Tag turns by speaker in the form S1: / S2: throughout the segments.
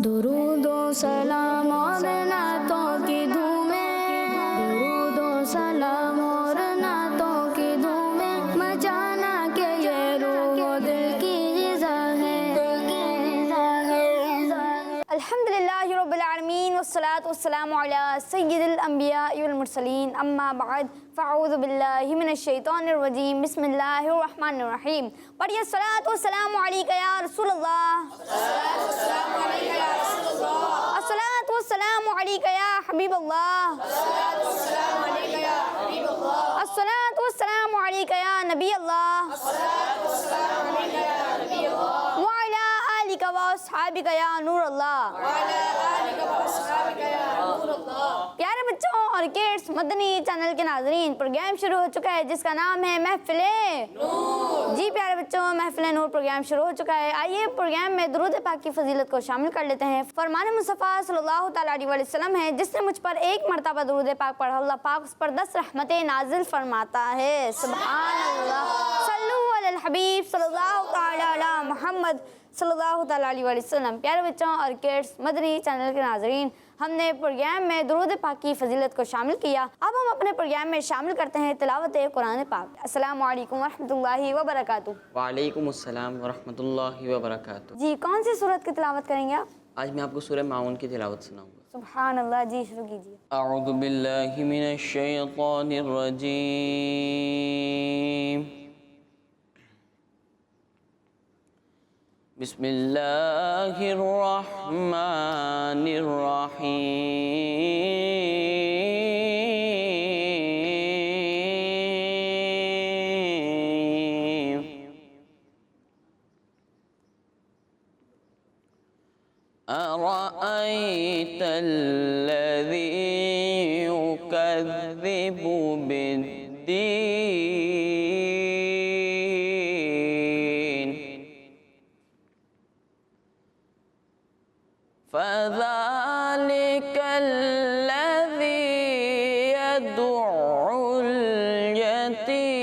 S1: दुरूदो सलाम और नातों की धूमें, दुरूदो सलाम और नातों की धूमें, मचाना के ये रूह दिल की ग़िज़ा है। अल्हम्दुलिल्लाहि रब्बिल आलमीन वस्सलातु वस्सलामु अला सय्यिदिल अंबिया वल मुरसलीन, अम्मा बअद, फ़अऊज़ु बिल्लाहि मिनश शैतानिर रजीम, बिस्मिल्लाहिर रहमानिर रहीम। पढ़िए सलात व सलाम अलैका या रसूलल्लाह, अस्सलातु वस्सलामु अलैका या हबीबल्लाह, अस्सलातु वस्सलामु अलैका या नबी अल्लाह, व अला आलिका व अस्हाबिका या नूर अल्लाह। प्यारे बच्चों और किड्स, मदनी चैनल के नाज़रीन, प्रोग्राम शुरू हो चुका है जिसका नाम है महफिले नूर। जी प्यारे बच्चों, महफिले नूर प्रोग्राम शुरू हो चुका है। आइए प्रोग्राम में दुरूद पाक की फजीलत को शामिल कर लेते हैं। फरमान मुस्तफ़ा सल्लल्लाहु तआला अलैहि वसल्लम है, जिसने मुझ पर एक मरतबा दुरूद पाक पढ़ा, अल्लाह पाक उस पर 10 रहमतें नाजिल फरमाता है। सुभान अल्लाह। सल्लु अलल हबीब सल्लल्लाहु तआला अला मुहम्मद सल्लल्लाहु तआला अलैहि वसल्लम। प्यारे बच्चों और किड्स, मदनी चैनल के नाज़रीन, हमने प्रोग्राम में दुरूद पाक की फजीलत को शामिल किया। अब हम अपने प्रोग्राम में शामिल करते हैं तिलावत कुरान पाक। अस्सलामु अलैकुम वरहमतुल्लाहि वबरकातुहू।
S2: वालेकुम अस्सलाम वरहमतुल्लाहि वबरकातुहू।
S1: जी, कौन सी सूरत की तिलावत करेंगे आप?
S2: आज मैं आपको सूरह माऊन की तिलावत सुनाऊंगा।
S1: सुभान अल्लाह। जी शुरू कीजिए।
S2: अऊज़ु बिल्लाहि मिनश शैतानिर रजीम, बिस्मिल्लाहिर रहमानिर रहीम। अरअयतल्लज़ी युकज़्ज़िबु बिद्दीन, फ़ज़ालिकल्लज़ी यदउल यतीम,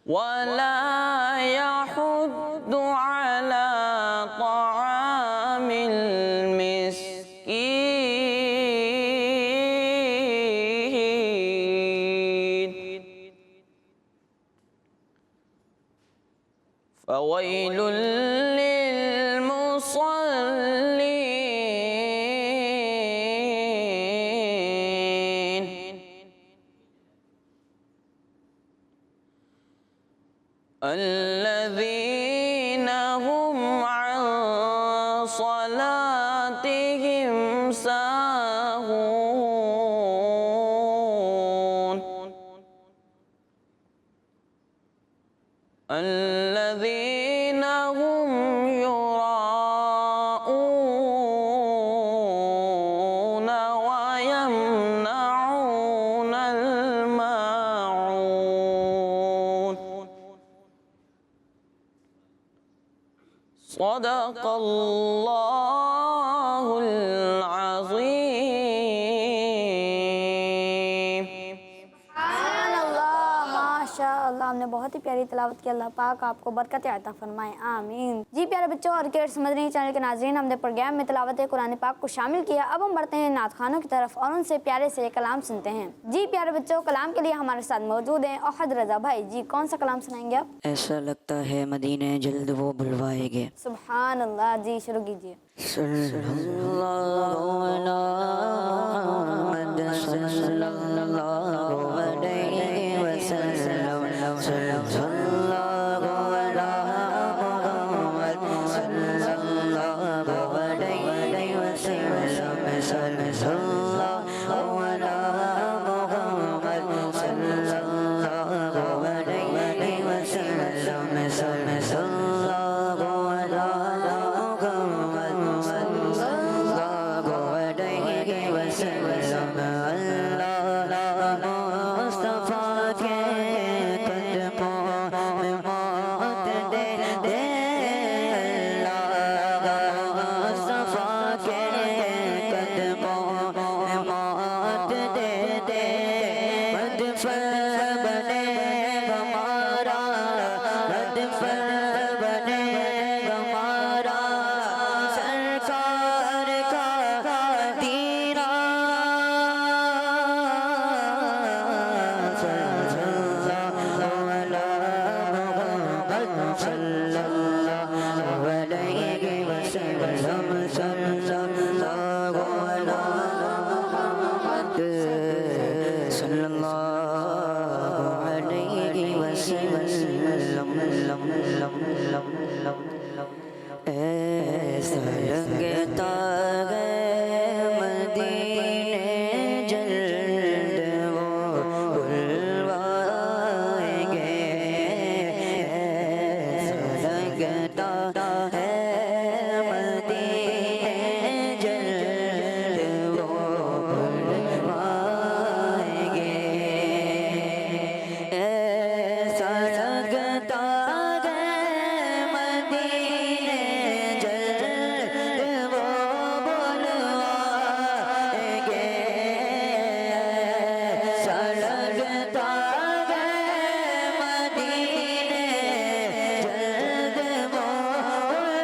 S2: वला यहुद्दु अला तआमिल मिस्कीन, फ़वैलुल लिलमुसल्लीन, अल्लज़ीना हुम अन सलातिहिम साहून, अल्लज़ीना हुम युराऊन व यमनऊनल माऊन। सदक़ल्लाहुल अज़ीम। माशाअल्लाह, हमने बहुत ही प्यारी तिलावत की। अल्लाह पाक आपको बरकत अता फरमाए, आमीन। जी प्यारे बच्चों और किड्स, मदनी चैनल के नाज़रीन, हमने प्रोग्राम में तिलावत कुरान पाक को शामिल किया। अब हम बढ़ते हैं नात खानों की तरफ और उनसे प्यारे से कलाम सुनते हैं। जी प्यारे बच्चों, कलाम के लिए हमारे साथ मौजूद हैं अहद रज़ा भाई। जी, कौन सा कलाम सुनाएंगे आप?
S3: ऐसा लगता है मदीने जल्द वो बुलवाएंगे।
S1: सुभान अल्लाह। जी शुरू कीजिए।
S3: सल्लल्लाहु अलैहि वसल्लम, सल्लल्लाहु अलैहि
S4: बने हमारा
S3: ऐसा लगता है मदीने जल्द वो बुलवाएंगे। ऐसा लगता है मदीने जल्द वो बुलवाएंगे। ऐसा लगता है मदीने जल्द वो बुलवाएंगे। ऐसा लगता है मदीने जल्द वो बुलवाएंगे।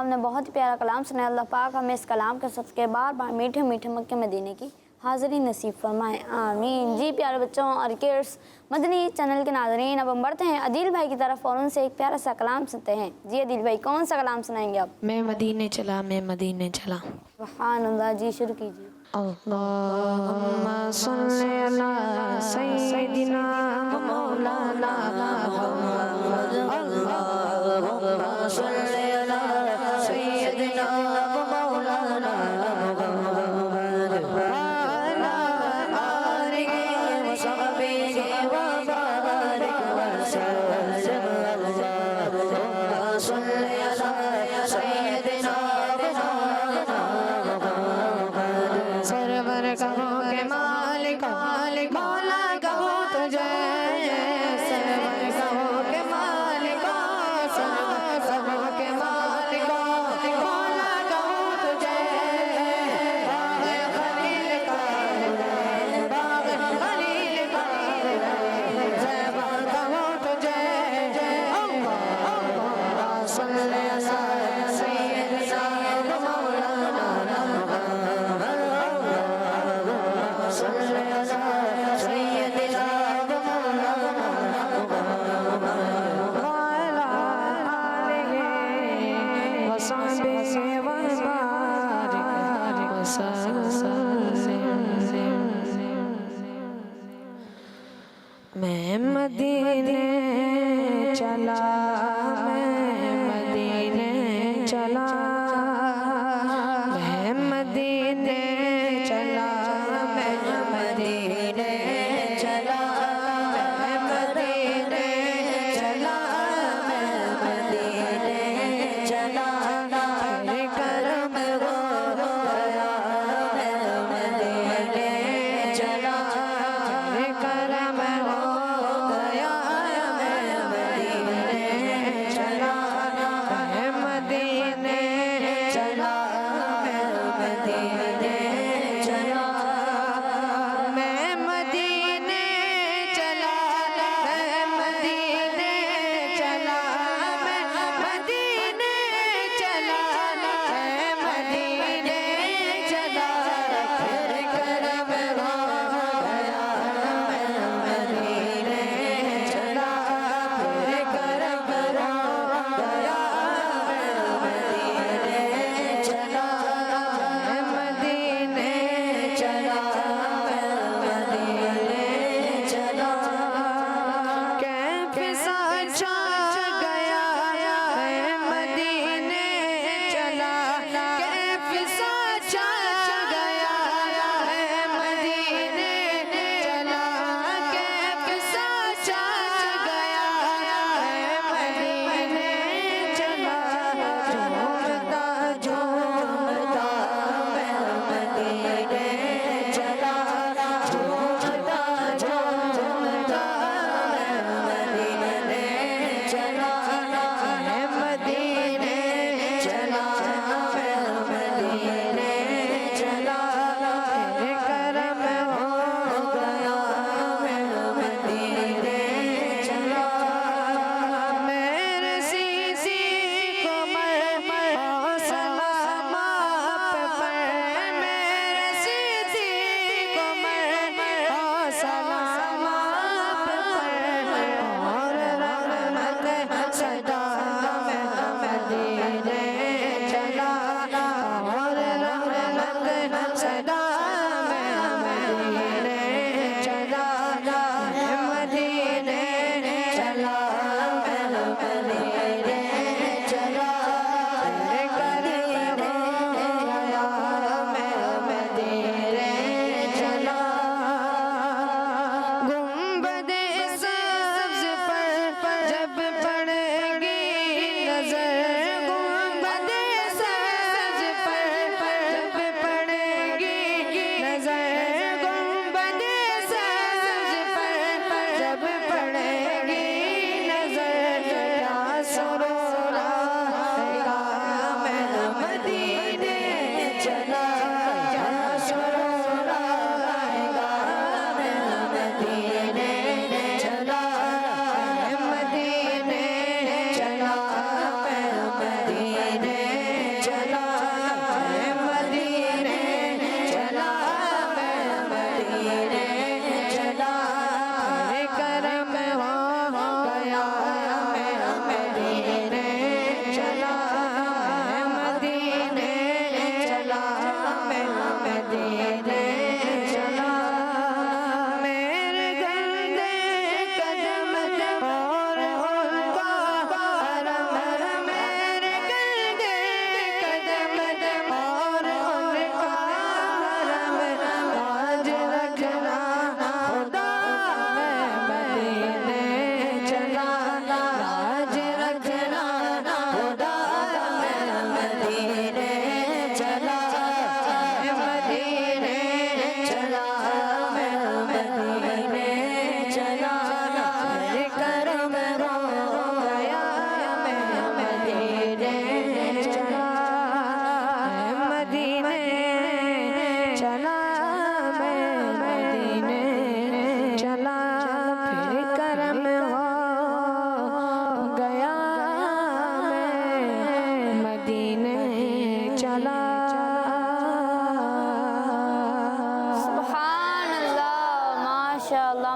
S2: आपने बहुत ही प्यारा कलाम सुनाया। अल्लाह पाक हमें इस कलाम के सदक़े बार बार मीठे मीठे मक्के मदीने की हाज़िरी नसीब फरमाए, आमीन। जी प्यारे बच्चों और किड्स मदनी चैनल के नाज़रीन, अब हम बढ़ते हैं अदील भाई की तरफ और उनसे एक प्यारा सा कलाम सुनते हैं। जी अदील भाई, कौन सा कलाम सुनाएंगे आप?
S4: मैं मदीने चला, मैं मदीने चला।
S2: सुभानअल्लाह, जी शुरू कीजिए।
S4: अल्लाहुम्मा सल्ली अला सय्यिदिना मौलाना मुहम्मद। अल्लाहुम्मा सल्ली अला सय्यिदिना मौलाना मुहम्मद वाला आलिहि व सहबिहि व बारिक वसल्लम। अल्लाहुम्मा सल्ली अला सय्यिदिना सरवर कहो के मालिक मालिक मौला कहो तुझे, सरवर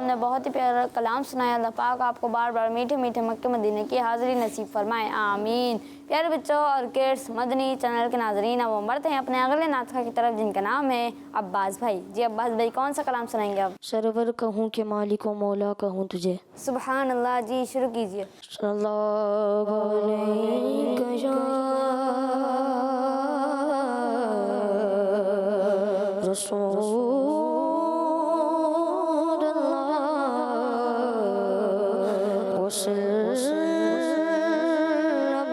S2: आपने बहुत ही प्यारा कलाम सुनाया। अल्लाह पाक आपको बार बार मीठे मीठे मक्के मदीने की हाज़िरी नसीब फरमाए, आमीन। प्यारे बच्चों और किड्स मदनी चैनल के नाजरीन, अब हम बढ़ते हैं अपने अगले नातखा की तरफ जिनका नाम है अब्बास भाई। जी अब्बास भाई, कौन सा कलाम सुनाएंगे आप?
S4: सरवर कहूँ कि मालिक व मौला कहूँ तुझे।
S2: सुबहान अल्लाह। जी शुरू कीजिए।
S4: सल्लल्लाहु अलैहि या रसूलल्लाह वसल्लम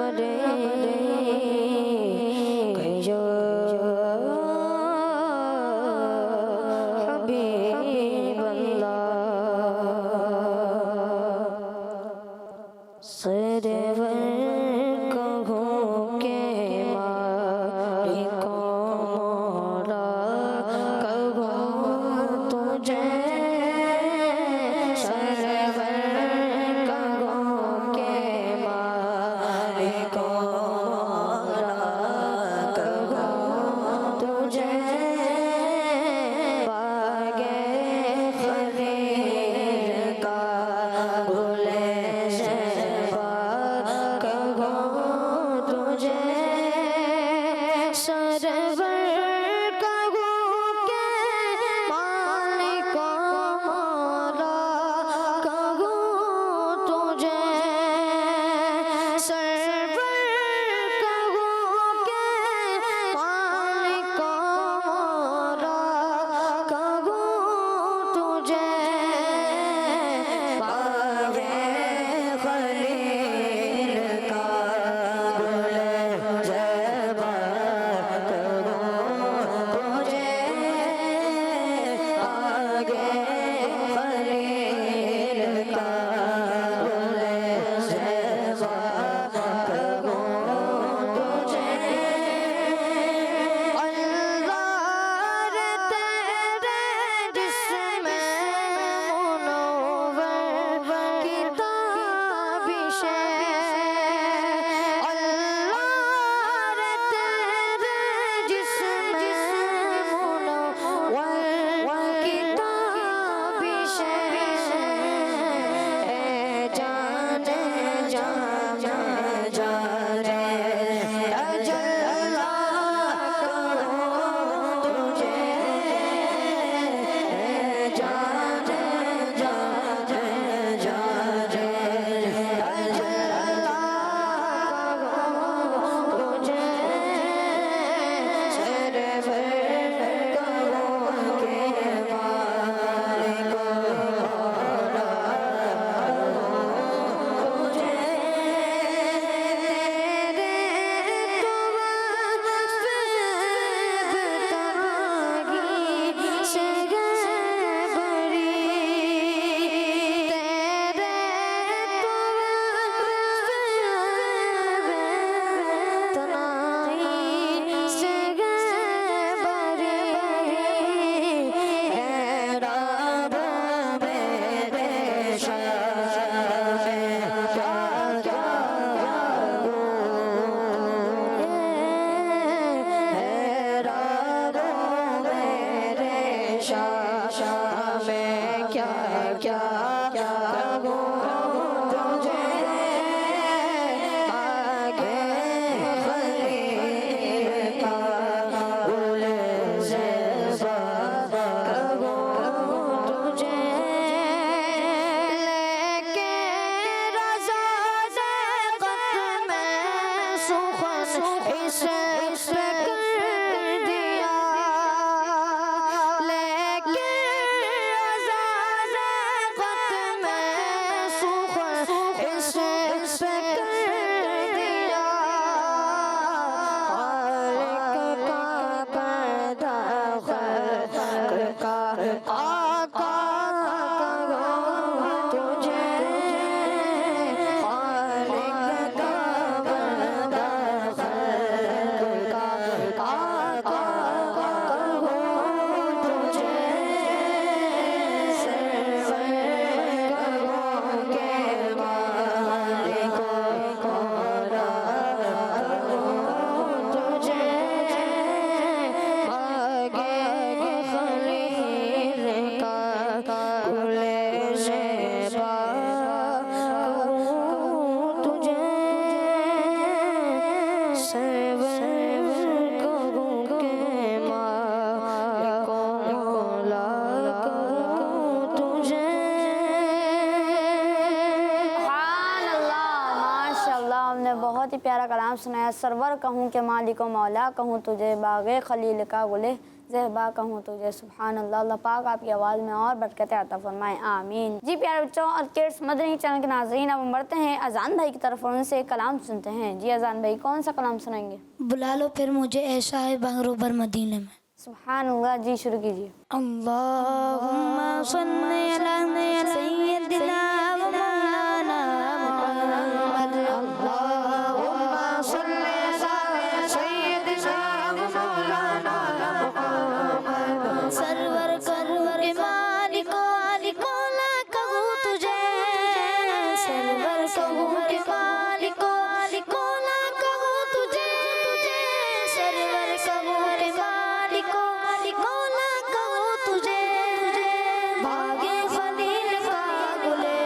S4: अलैहि या हबीबल्लाह। सरवर कहूँ के मालिक मौला कहूँ तुझे। सरवर कहूँ के मालिक मौला कहूँ तुझे। बागे खलील का गुले शहबा कहूँ तुझे। सरवर कहूँ के मालिक मौला कहूँ तुझे। सरवर कहूँ के मालिक मौला कहूँ तुझे। बागे खलील का गुले शहबा कहूँ तुझे। बागे खलील का गुले शहबा कहूँ तुझे। अल्लाह तेरे जिस्म मुनव्वर किताबिश है। अल्लाह तेरे जिस्म मुनव्वर किताबिश है। जाने जाने जाने अजल्ला कहूँ तुझे। जाने जाने जाने अजल्ला कहूँ तुझे। सरवर कहूँ के मालिक मौला तुझे। तेरे तो वस्फ़ बेतरागी से बरी। तेरे तो वस्फ़ बेतरागी से बरी। है रब मेरे शान में क्या क्या है रब मेरे शान में क्या क्या कहूँ तुझे। आगे खलील का गुले शहबा कहूँ तुझे। लेके रज़ा ज़क़त में सुख़न इस पे कर दिया। लेके रज़ा ज़क़त में सुख़न इस पे कर दिया। खालिक का पैदा खल्क़ का आका कहूँ तुझे। खालिक का पैदा खल्क़ का
S2: हमने बहुत ही प्यारा कलाम सुनाया। सरवर कहूँ के मालिक व मौला कहूँ तुझे, बाग़े खलील का गुले ज़ेहबा कहूँ तुझे। सुभान अल्लाह। अल्लाह पाक आपकी आवाज़ में और बरकत अता फरमाए, आमीन। जी प्यारे बच्चों और किड्स मदनी चैनल के नाज़रीन, अब हम बढ़ते हैं अजान भाई की तरफ और उनसे एक कलाम सुनते हैं। जी अजान भाई, कौन सा कलाम सुनाएंगे?
S4: बुला लो फिर मुझे ऐसा है बंगरोबर मदीने में।
S2: सुभान अल्लाह। जी शुरू कीजिए।
S4: अल्लाहुम्मा सल्ली अला सय्यिदिना व मौलाना मुहम्मद। अल्लाहुम्मा सल्ली अला सय्यिदिना व मौलाना मुहम्मद। सरवर के मालिको ना कहूँ तुझे, सरवर के मालिको ना कहूँ तुझे, सरवर के मालिको ना कहूँ तुझे। भागे खलील का गुले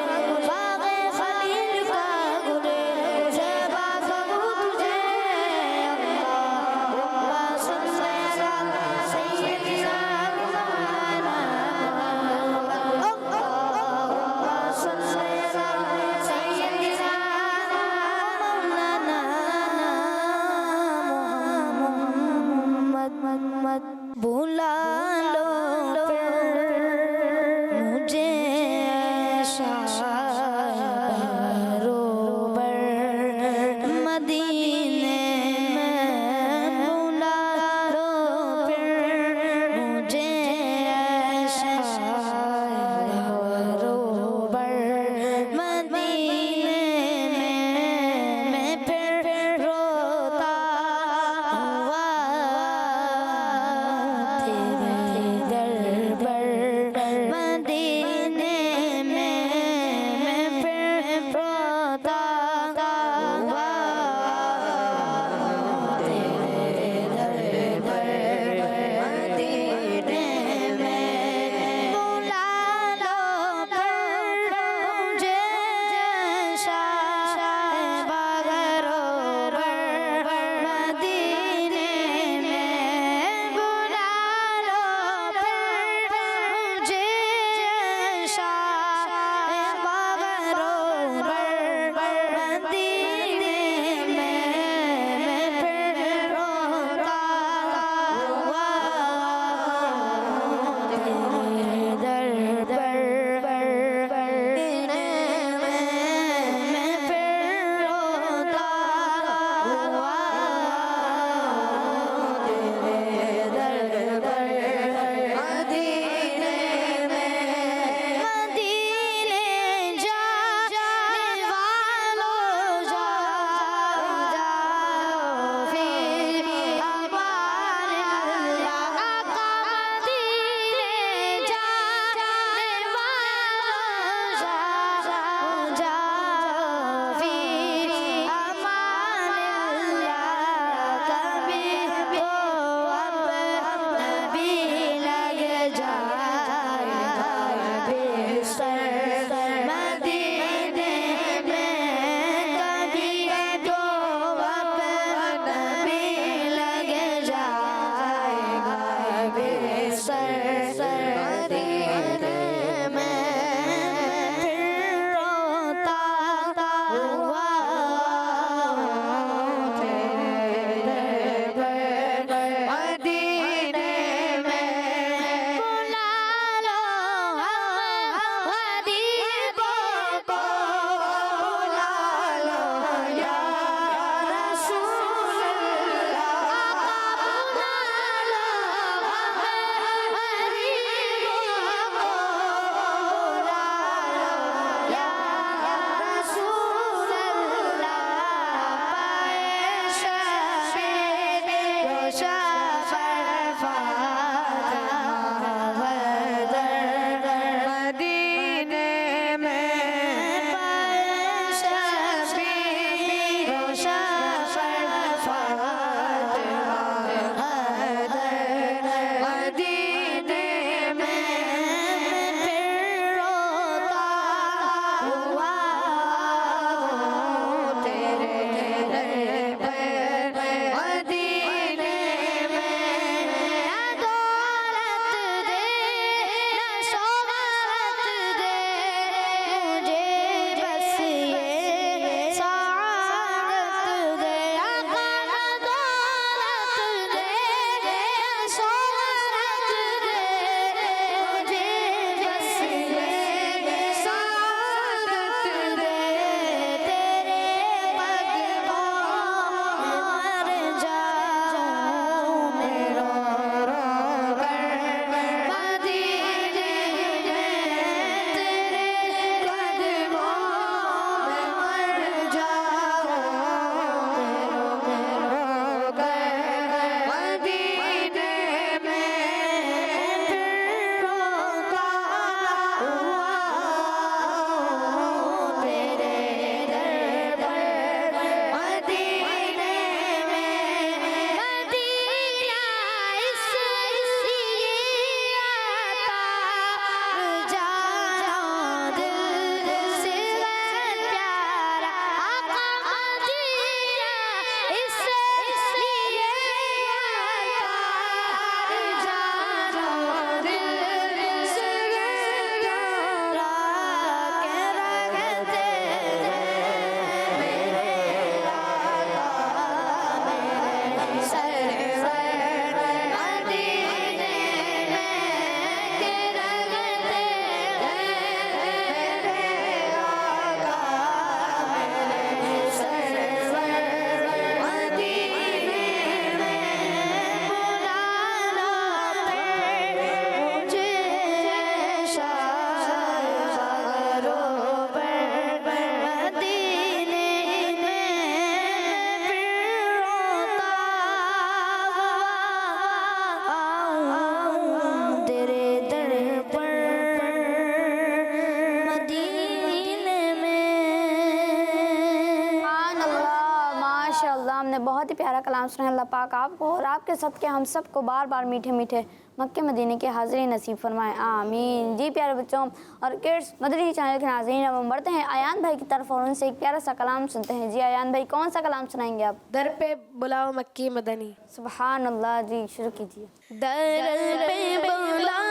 S2: माशाअल्लाह, हमने बहुत ही प्यारा कलाम सुना। अल्लाह पाक आपको और आपके सदके हम सबको बार बार मीठे मीठे मक्के मदीने के हाज़िरी नसीब फरमाए, आमीन। जी प्यारे बच्चों और किड्स मदनी चैनल के नाज़रीन, अब हम बढ़ते हैं आयान भाई की तरफ और उनसे एक प्यारा सा कलाम सुनते हैं। जी आयान भाई, कौन सा कलाम सुनाएंगे आप?
S5: दर पे बुलाओ मक्की मदनी।
S2: सुभान अल्लाह, जी शुरू कीजिए।
S5: दर पे बुलाओ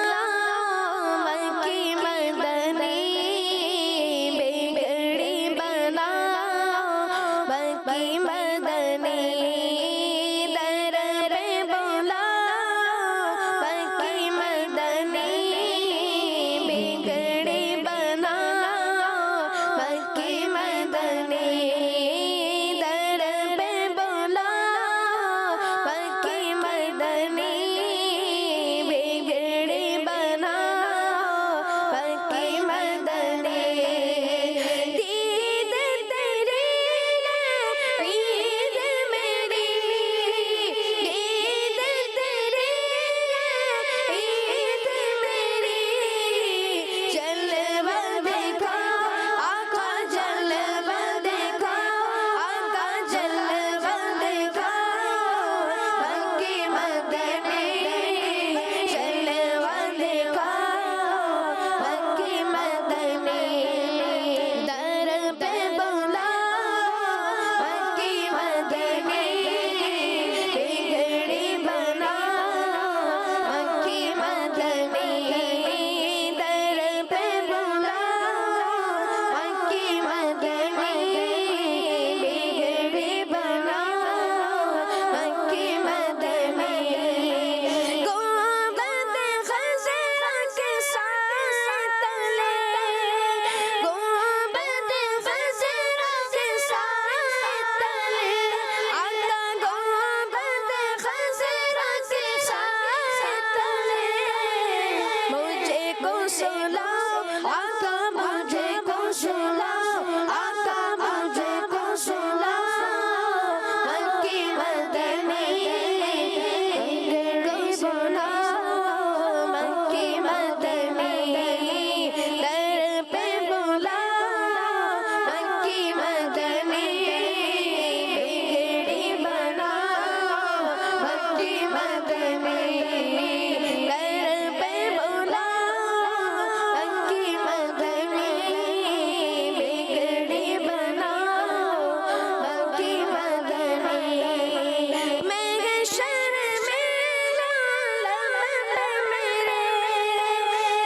S5: मक्की मदनी, बिगड़ी बनाओ मक्की मदनी। दर पे बुलाओ मक्की मदनी, बिगड़ी बनाओ मक्की मदनी। दर पे बुलाओ मक्की मदनी, बिगड़ी बनाओ मक्की मदनी। दीद तेरी ईद मेरी, दीद तेरी ईद मेरी। जलवा दिखाओ आका, जलवा दिखाओ आका, जलवा दिखाओ मक्की मदनी। जलवा दिखाओ मक्की मदनी। दर पे बुलाओ मक्की मदनी, बिगड़ी बनाओ मक्की मदनी। दर पे बुलाओ मक्की मदनी, बिगड़ी बनाओ मक्की मदनी। गुंबद खज़रा के साथ तले, गुंबद खज़रा के साथ तले आका, गुंबद खज़रा के साथ तले। मुझे को सुलाओ आका, मुझे को सुलाओ आका, मुझे को सुलाओ मक्की मदनी। बिगड़ी बनाओ मक्की मदनी। दर पे बुलाओ मक्की मदनी, बिगड़ी बनाओ मक्की मदनी। दर पे बुलाओ मक्की मदनी, बिगड़ी बनाओ मक्की मदनी। महशर में लब पे मेरे,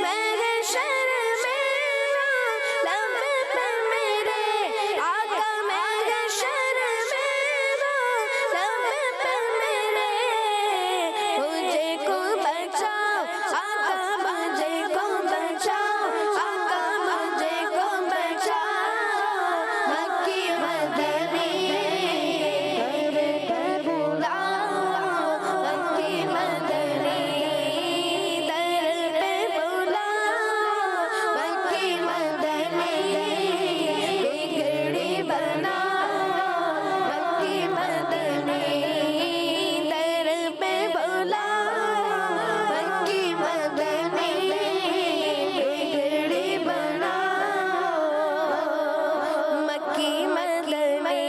S5: महशर में लब पे मेरे आका, महशर में लब पे मेरे। मुझे को बचाओ आका, मुझे को बचाओ आका, मुझे को बचाओ मक्की मदनी। दर पे बुलाओ मक्की मदनी, दर पे बुलाओ मक्की मदनी। बिगड़ी बनाओ मक्की मदनी। दर पे बुलाओ मक्की मदनी, बिगड़ी बनाओ मक्की मदनी।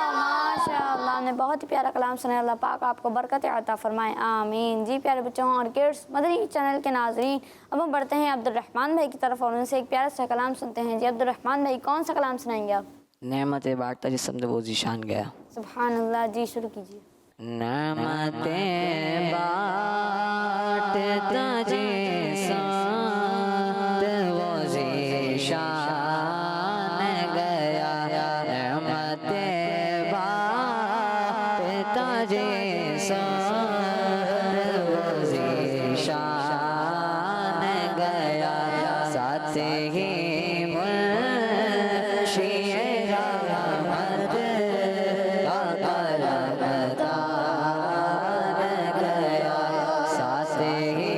S2: माशाअल्लाह, हमने बहुत ही प्यारा कलाम सुना। अल्लाह पाक आपको बरकत अता फरमाए, आमीन। जी प्यारे बच्चों और किड्स मदनी चैनल के नाज़रीन, अब हम बढ़ते हैं अब्दुर्रहमान भाई की तरफ और उनसे एक प्यारा सा कलाम सुनते हैं। जी अब्दुर्रहमान भाई, कौन सा कलाम सुनाएंगे आप?
S3: नेमते बांटता जिसम वो जीशान गया।
S2: सुभान अल्लाह, जी शुरू कीजिए।
S3: नेमते बांटता जिसम वो जीशान गया। नेमते बांटता जिसम वो जीशान गया। साथ ही मुंशी रहमत का कलमदान गया। साथ ही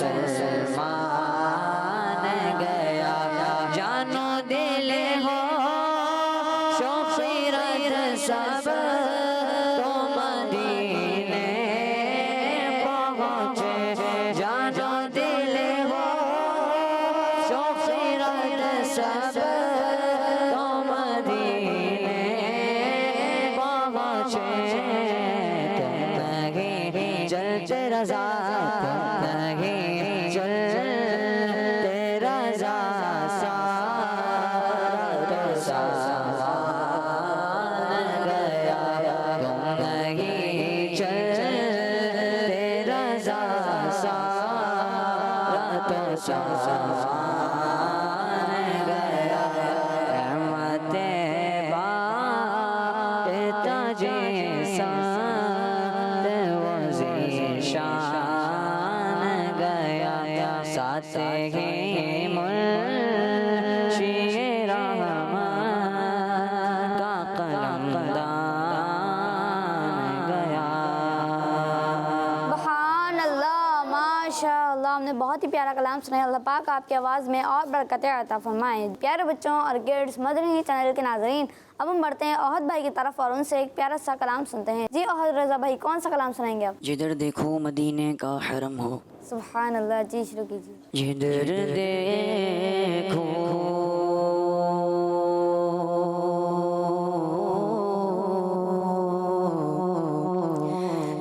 S3: मुसलमान गया जानो दिल हो शौक़-ए-रत सब तो मदीने पहुँचे जानो दिल हो शौक़-ए-रत सब तो मदीने पहुँचे तुम नहीं चलते रज़ा तुम नहीं चलते रज़ा सारा तो सामान गया तुम नहीं चलते रज़ा सारा तो सामान गया रहमते ताजे साथ वो ज़ीशान गया साथ ही मुंशी रहमान का कलमदान गया।
S2: सुभान अल्लाह, माशाअल्लाह। हमने बहुत ही प्यारा कलाम सुनाया। अल्लाह पाक आपकी आवाज़ में और बरकतें अता फरमाए। प्यारे बच्चों और किड्स, मदनी चैनल के नाज़रीन, अब हम बढ़ते हैं ओहद भाई की तरफ और उनसे एक प्यारा सा कलाम सुनते हैं। जी ओहद रज़ा भाई, कौन सा कलाम सुनाएंगे आप?
S3: जिधर देखो मदीने का हरम हो।
S2: सुभान अल्लाह, जी शुरू कीजिए।
S3: जिधर देखो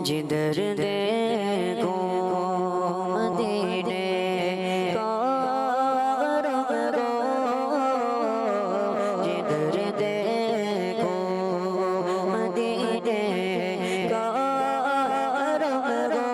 S3: जिधर देखो मदीने का हरम हो जिधर देखो मदीने का हरम हो जिधर देखो मदीने का हरम हो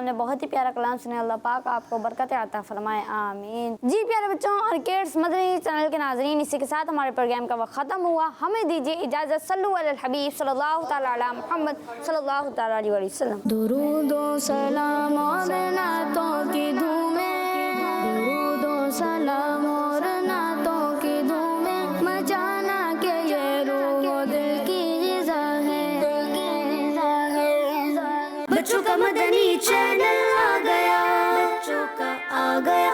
S2: आपने बहुत ही प्यारा कलाम सुने। अल्लाह पाक आपको बरकत अता फरमाए, आमीन। जी प्यारे बच्चों और किड्स मदनी चैनल के नाजरीन, इसी के साथ हमारे प्रोग्राम का वक्त ख़त्म हुआ। हमें दीजिए इजाज़त। सल्लु अलल हबीब सल्लल्लाहु तआला अला मुहम्मद सल्लल्लाहु तआला अलैहि वसल्लम।
S4: दुरूदो सलाम और नातों की धूमें, दुरूदो सलाम और नातों की धूमें, मचाना के ये रूह दिल की ग़िज़ा है। बच्चों का मदनी चैनल आ गया, बच्चों का आ गया